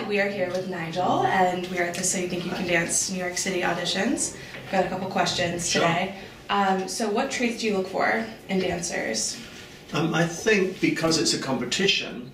we are here with Nigel, and we are at the So You Think You Can Dance New York City auditions. We've got a couple questions today. So what traits do you look for in dancers? I think because it's a competition,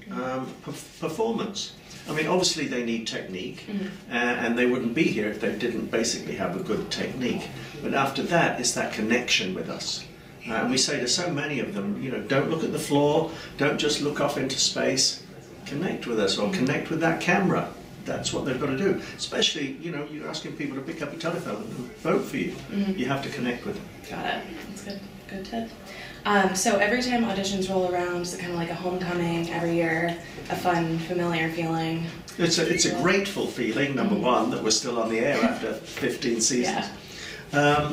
performance. I mean, obviously they need technique, and they wouldn't be here if they didn't basically have a good technique. But after that, it's that connection with us. And we say to so many of them, you know, don't look at the floor, don't just look off into space, connect with us or connect with that camera. That's what they've got to do. Especially, you know, you're asking people to pick up a telephone and vote for you. You have to connect with them. Got it. That's good. Good tip. So every time auditions roll around, is it kind of like a homecoming every year, a fun, familiar feeling? It's a grateful feeling, number one, that we're still on the air after 15 seasons. Yeah.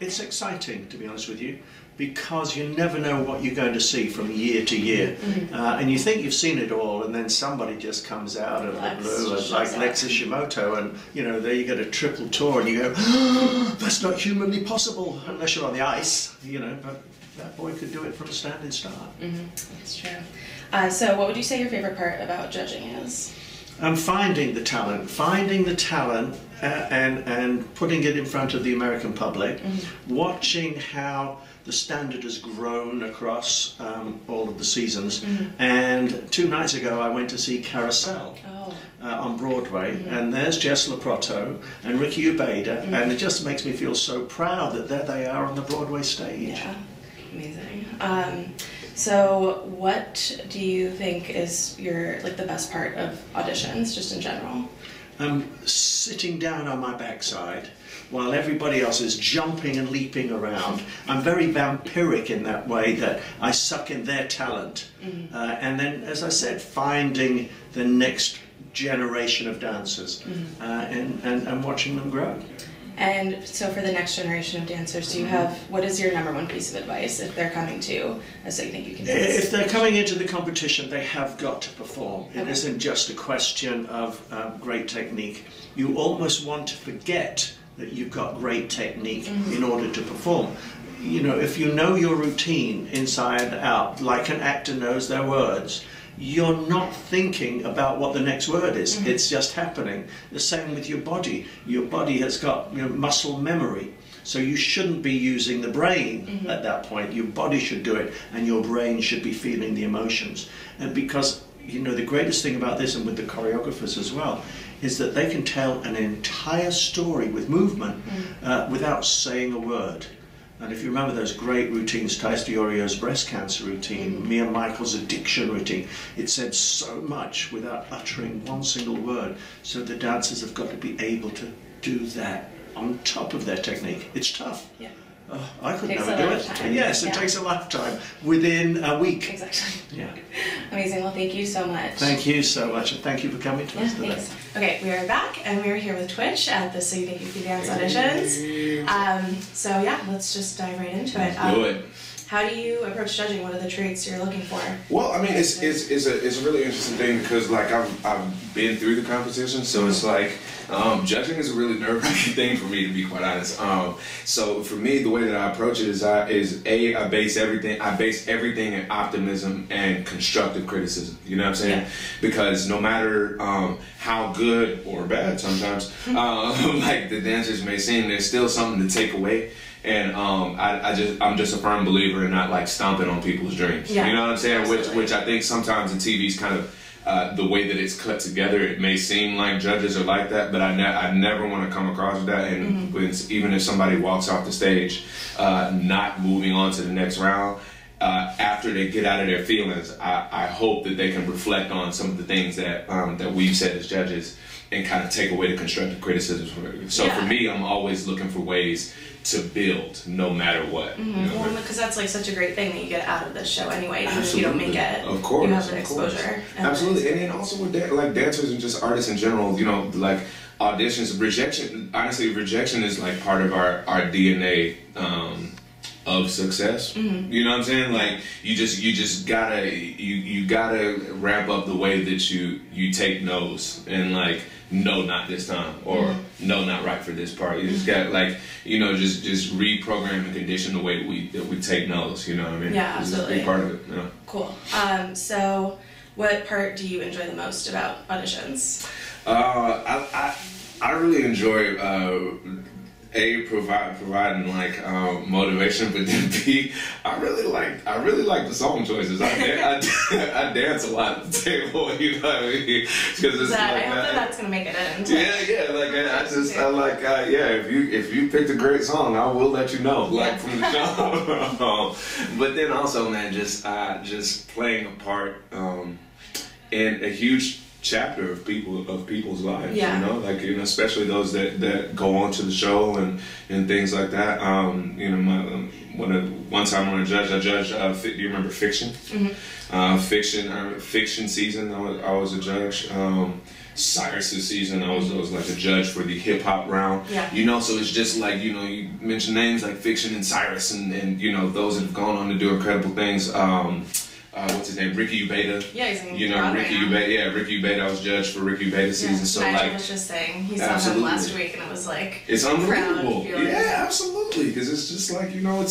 It's exciting, to be honest with you, because you never know what you're going to see from year to year. And you think you've seen it all, and then somebody just comes out of the blue, like Lex Ishimoto, and you know, there you get a triple tour, and you go, oh, that's not humanly possible, unless you're on the ice, you know, but that boy could do it from a standing start. That's true. So what would you say your favorite part about judging is? Finding the talent, and putting it in front of the American public, watching how the standard has grown across all of the seasons. And 2 nights ago I went to see Carousel on Broadway, and there's Jess Leproto and Ricky Ubeda, and it just makes me feel so proud that there they are on the Broadway stage. Yeah, amazing. So what do you think is the best part of auditions, just in general? Sitting down on my backside while everybody else is jumping and leaping around. I'm very vampiric in that way, that I suck in their talent. And then, as I said, finding the next generation of dancers and watching them grow. And so for the next generation of dancers, do you have, what is your #1 piece of advice if they're coming to a So You Think You Can Dance? If they're coming into the competition, they have got to perform. It isn't just a question of great technique. You almost want to forget that you've got great technique in order to perform. You know, if you know your routine inside and out, like an actor knows their words, you're not thinking about what the next word is. It's just happening. The same with your body. Your body has got, you know, muscle memory. So you shouldn't be using the brain at that point. Your body should do it, and your brain should be feeling the emotions. And because, you know, the greatest thing about this, and with the choreographers as well, is that they can tell an entire story with movement without saying a word. And if you remember those great routines, Thais Diorio's breast cancer routine, Mia Michael's addiction routine, it said so much without uttering one single word. So the dancers have got to be able to do that on top of their technique. It's tough. Yeah. I could never do it. Yes, it takes a lifetime within a week. Exactly. Yeah. Amazing. Well, thank you so much. Thank you so much, and thank you for coming to us today. Thanks. Okay, we are back, and we are here with Twitch at the So You Think You Can Dance auditions. So yeah, let's just dive right into it. Do it. How do you approach judging? What are the traits you're looking for? Well, I mean, it's a really interesting thing, because like I've been through the competition, so it's like judging is a really nerve-wracking thing for me, to be quite honest. So for me, the way that I approach it is I base everything in optimism and constructive criticism. You know what I'm saying? Yeah. Because no matter how good or bad sometimes like the dancers may seem, there's still something to take away. And I'm just a firm believer in not like stomping on people's dreams. Yeah, you know what I'm saying? Which I think sometimes in TV's kind of the way that it's cut together, it may seem like judges are like that, but I never want to come across with that. And even if somebody walks off the stage not moving on to the next round, after they get out of their feelings, I hope that they can reflect on some of the things that that we've said as judges and kind of take away the constructive criticism from it. So for me, I'm always looking for ways to build no matter what. You know, well, because that's like such a great thing that you get out of this show anyway. Even if you Absolutely. don't make it, of course, you have an exposure. Absolutely, and then also with like dancers and just artists in general, you know, like auditions, rejection. Honestly, rejection is like part of our DNA of success. You know what I'm saying? Like you just gotta ramp up the way that you take no's, and like, no, not this time, or no, not right for this part. You just got, like, you know, just reprogram and condition the way that we take no's. You know what I mean? Yeah, absolutely. It's a big part of it. Yeah. Cool. So What part do you enjoy the most about auditions? I really enjoy providing like motivation, but then B, I really like the song choices. I dance a lot at the table, you know what I mean? Because it's I hope that's gonna make it in. Yeah. Like if you picked a great song, I will let you know, like from the show. But then also, man, just playing a part in a huge chapter of people's lives, you know, like, you know, especially those that go on to the show and things like that. You know, one time when I judged, do you remember Fiction? Fiction season, I was a judge. Cyrus's season, I was like a judge for the hip hop round. Yeah. You know, so it's just like, you know, you mention names like Fiction and Cyrus and you know, those that have gone on to do incredible things. What's his name? Ricky Ubeda. Yeah, he's in Ricky Ubeda. Yeah, Ricky Ubeda. I was judged for Ricky Ubeda's season. So Nigel was just saying he saw him last week, and it was like it's unbelievable. Yeah, absolutely. Because it's just like, you know,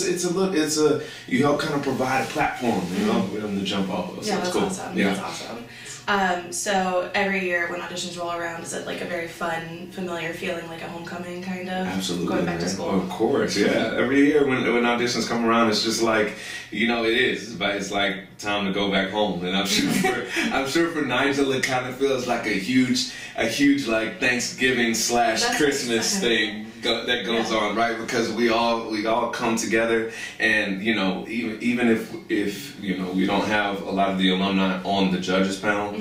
you help kind of provide a platform, you know, for them to jump off of. So that's cool. Awesome. Yeah. That's awesome. So every year when auditions roll around, is it like a very fun, familiar feeling, like a homecoming kind of? Absolutely. Going back to school. Of course, yeah. Every year when auditions come around, it's just like, you know, it is, but it's like time to go back home. And I'm sure for Nigel, it kind of feels like a huge like Thanksgiving / Christmas thing that goes on, right? Because we all come together, and you know, even if you know, we don't have a lot of the alumni on the judges panel,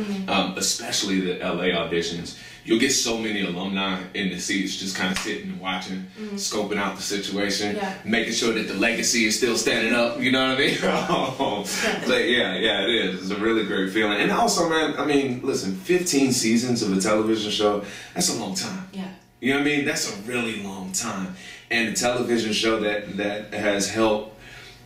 especially the LA auditions, you'll get so many alumni in the seats just kind of sitting and watching, scoping out the situation, making sure that the legacy is still standing up, you know what I mean? But yeah, it is. It's a really great feeling. And also, man, I mean, listen, 15 seasons of a television show, that's a long time. Yeah. You know what I mean? That's a really long time. And a television show that has helped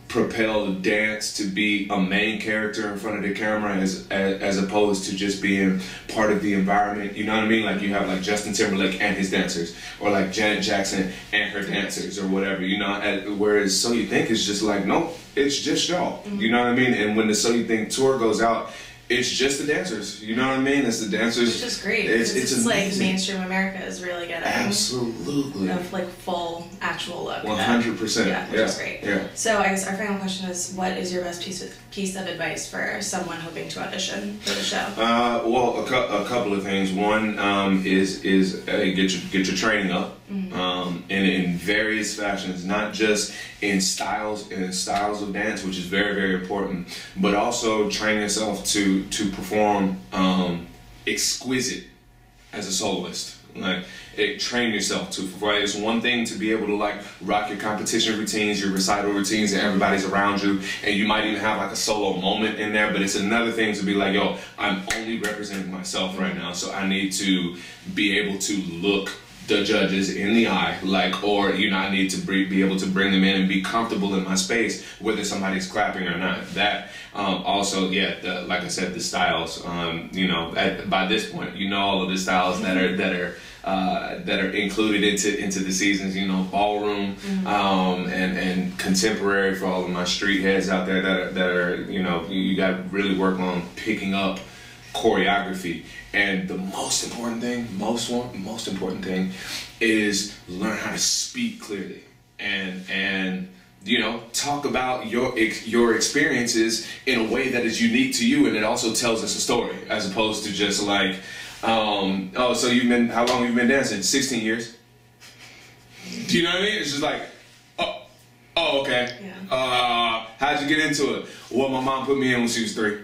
propel dance to be a main character in front of the camera as opposed to just being part of the environment, you know what I mean? Like you have like Justin Timberlake and his dancers, or like Janet Jackson and her dancers, or whatever, you know, whereas So You Think is just like, nope, it's just y'all, you know what I mean? And when the So You Think tour goes out, it's just the dancers, you know what I mean? It's the dancers. Which is great. It's like mainstream America is really getting absolutely a like full actual look. 100%. Yeah, which is great. Yeah. So I guess our final question is, what is your best piece of advice for someone hoping to audition for the show? Well, a couple of things. One is get your training up, and in various fashions, not just in styles of dance, which is very, very important, but also train yourself to perform exquisite as a soloist. Like, train yourself to, right? It's one thing to be able to like rock your competition routines, your recital routines, and everybody's around you, and you might even have like a solo moment in there, but it's another thing to be like, yo, I'm only representing myself right now, so I need to be able to look the judges in the eye, like, or, you know, I need to be able to bring them in and be comfortable in my space, whether somebody's clapping or not. That also, yeah, like I said, the styles. You know, by this point, you know all of the styles that are included into the seasons. You know, ballroom and contemporary for all of my street heads out there that are you know, you got to really work on picking up choreography. And the most important thing is learn how to speak clearly and you know, talk about your experiences in a way that is unique to you, and it also tells us a story, as opposed to just like, oh, so how long have you been dancing? 16 years. Do you know what I mean? It's just like, oh, okay. Yeah. How'd you get into it? Well, my mom put me in when she was 3.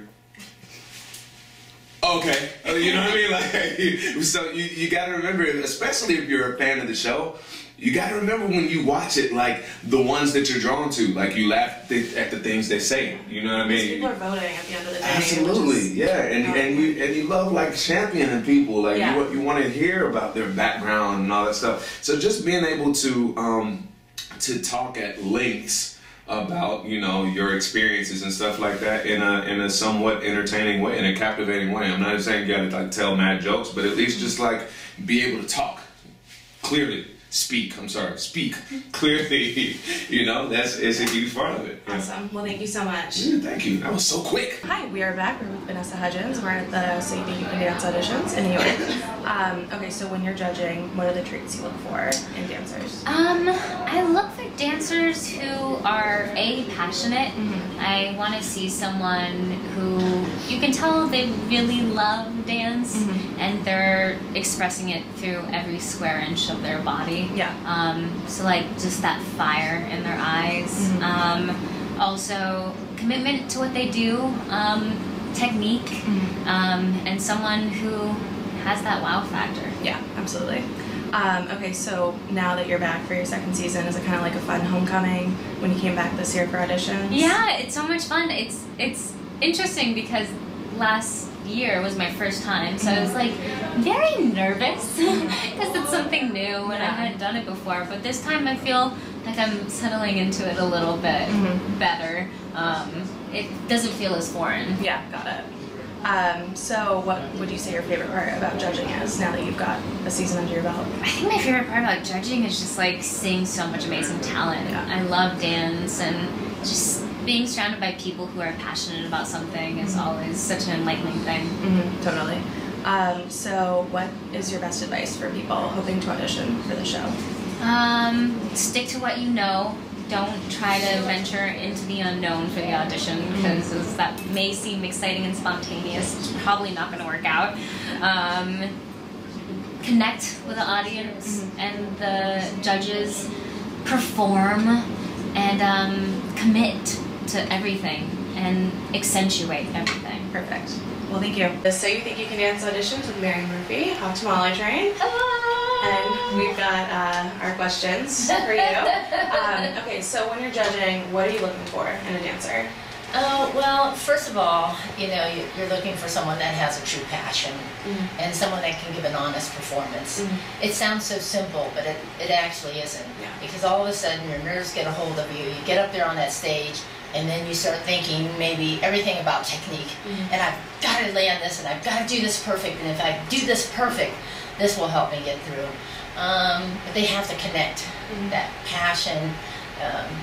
Okay, you know what I mean? Like, so you got to remember, especially if you're a fan of the show, you got to remember when you watch it, like the ones that you're drawn to, like you laugh at the things they say. You know what I mean? People are voting at the end of the day. Absolutely, yeah, and you love like championing people, like you want to hear about their background and all that stuff. So just being able to talk at lengths about, you know, your experiences and stuff like that in a somewhat entertaining way, in a captivating way. I'm not saying you gotta like tell mad jokes, but at least just like be able to talk clearly speak clearly, you know, it's a huge part of it. Yeah. Awesome. Well, thank you so much. Yeah, thank you. That was so quick. Hi, we are back. We're with Vanessa Hudgens. We're at the So You Think You Can Dance auditions in New York. Okay, so when you're judging, what are the traits you look for in dancers? I look for dancers who are passionate. I want to see someone who you can tell they really love dance and they're expressing it through every square inch of their body. Yeah. So like just that fire in their eyes. Also commitment to what they do, technique, and someone who has that wow factor. Yeah, absolutely. Okay, so now that you're back for your second season, is it kind of like a fun homecoming when you came back this year for auditions? Yeah, it's so much fun. It's interesting because last year was my first time, so I was like very nervous because it's something new and I hadn't done it before. But this time I feel like I'm settling into it a little bit better. It doesn't feel as foreign. Yeah, got it. So what would you say your favorite part about judging is now that you've got a season under your belt? I think my favorite part about judging is just like seeing so much amazing talent. Yeah. I love dance, and just being surrounded by people who are passionate about something is always such an enlightening thing. Totally. So what is your best advice for people hoping to audition for the show? Stick to what you know. Don't try to venture into the unknown for the audition, because that may seem exciting and spontaneous. It's probably not going to work out. Connect with the audience and the judges. Perform and commit to everything and accentuate everything. Perfect. Well, thank you. So You Think You Can Dance auditions with Mary Murphy, Hot Tamale Train. And we've got our questions for you. Okay, so when you're judging, what are you looking for in a dancer? Well, first of all, you know, you're looking for someone that has a true passion and someone that can give an honest performance. It sounds so simple, but it actually isn't. Yeah. Because all of a sudden your nerves get a hold of you, you get up there on that stage, and then you start thinking maybe everything about technique. And I've got to land this, and I've got to do this perfect, and if I do this perfect, this will help me get through. But they have to connect that passion,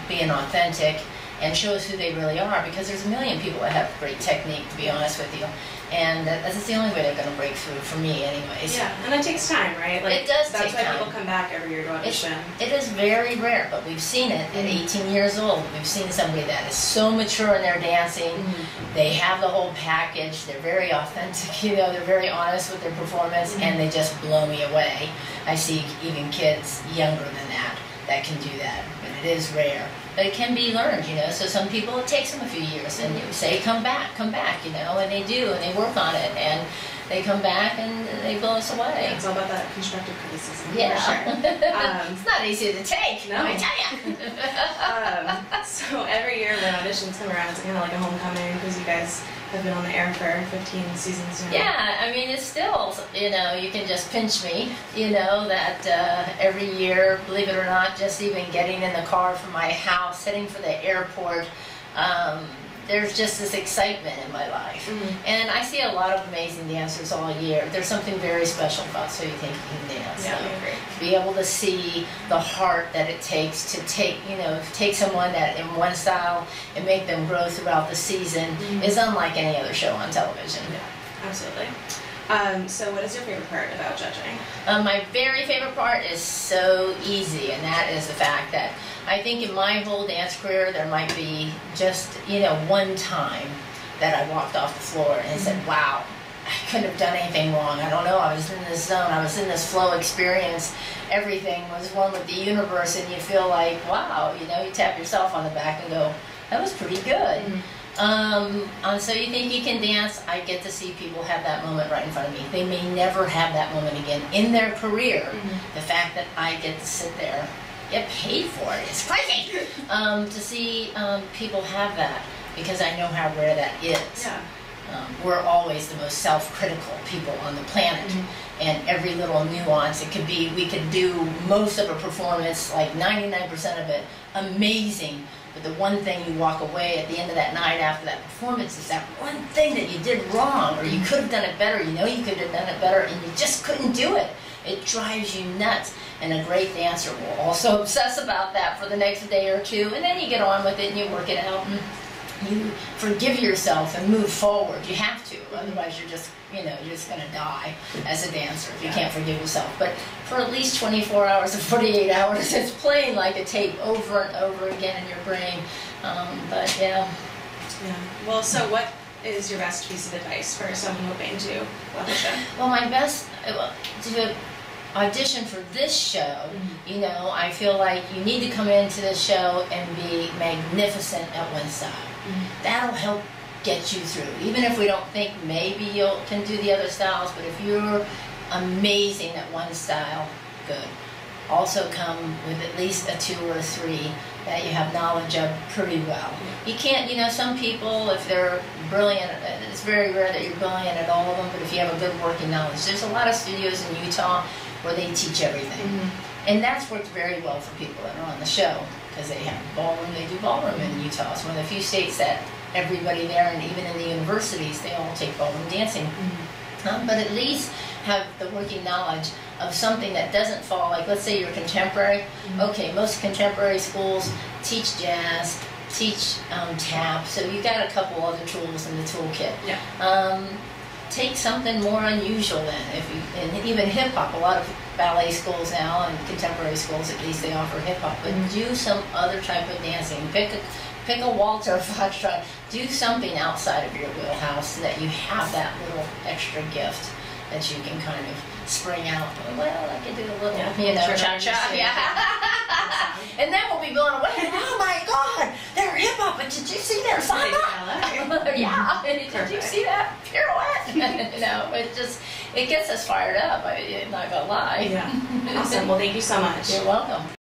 being authentic, and show us who they really are, because there's a million people that have great technique, to be honest with you. And that's the only way they're going to break through, for me anyways. Yeah, and that takes time, right? Like, it does that's take why time. people come back every year to audition. It is very rare, but we've seen it at 18 years old. We've seen somebody that is so mature in their dancing. They have the whole package. They're very authentic, you know, they're very honest with their performance, and they just blow me away. I see even kids younger than that can do that, but it is rare. But it can be learned, you know, so some people, it takes them a few years, and you say, come back, you know, and they do, and they work on it, and they come back, and they blow us away. It's all about that constructive criticism. Yeah. For sure. It's not easy to take, No. let me tell you. So every year when auditions come around, it's kind of like a homecoming, because you guys have been on the air for 15 seasons now. Yeah, I mean, it's still, you know, you can just pinch me, you know, that every year, believe it or not, just even getting in the car from my house, heading for the airport, there's just this excitement in my life. And I see a lot of amazing dancers all year. There's something very special about So You Think You Can Dance. Yeah, I agree. To be able to see the heart that it takes to take someone that in one style and make them grow throughout the season is unlike any other show on television. Yeah, absolutely. So what is your favorite part about judging? My very favorite part is so easy, and that is the fact that I think in my whole dance career there might be just, you know, one time that I walked off the floor and said, wow, I couldn't have done anything wrong. I don't know, I was in this zone, I was in this flow experience. Everything was one with the universe, and you feel like, wow, you know, you tap yourself on the back and go, that was pretty good. So You Think You Can Dance, I get to see people have that moment right in front of me. They may never have that moment again in their career. The fact that I get to sit there, get paid for it, it's crazy! To see people have that, because I know how rare that is. Yeah. We're always the most self-critical people on the planet, and every little nuance, it could be, we could do most of a performance, like 99% of it, amazing. But the one thing you walk away at the end of that night after that performance is that one thing that you did wrong, or you could have done it better, you know you could have done it better, and you just couldn't do it. It drives you nuts. And a great dancer will also obsess about that for the next day or two, and then you get on with it and you work it out and you forgive yourself and move forward. You have to, otherwise you're just, you're just going to die as a dancer if you can't forgive yourself. But for at least 24 hours or 48 hours, it's playing like a tape over and over again in your brain. But yeah. Well, so what is your best piece of advice for someone hoping to audition? Well, my best to audition for this show, I feel like you need to come into the show and be magnificent at one style. That'll help get you through. Even if we don't think maybe you can do the other styles, but if you're amazing at one style, good. Also come with at least a 2 or 3 that you have knowledge of pretty well. You can't, some people, if they're brilliant, it's very rare that you're brilliant at all of them, but if you have a good working knowledge, there's a lot of studios in Utah where they teach everything. And that's worked very well for people that are on the show, because they have ballroom, they do ballroom in Utah. It's one of the few states that everybody there, and even in the universities, they all take ballroom dancing. But at least have the working knowledge of something that doesn't fall, like let's say you're contemporary. Okay, most contemporary schools teach jazz, teach tap, so you got a couple other tools in the toolkit. Take something more unusual then, and even hip hop. A lot of ballet schools now and contemporary schools, at least, they offer hip hop. But do some other type of dancing. Pick a waltz or a foxtrot. Do something outside of your wheelhouse so that you have that little extra gift that you can kind of spring out. Well, I could do a little, cha-cha. And then we'll be blown away. Oh my God, they're hip hop! But did you see their samba? Yeah. Did you see that pirouette? It gets us fired up. I'm not gonna lie. Awesome. Well, thank you so much. You're welcome.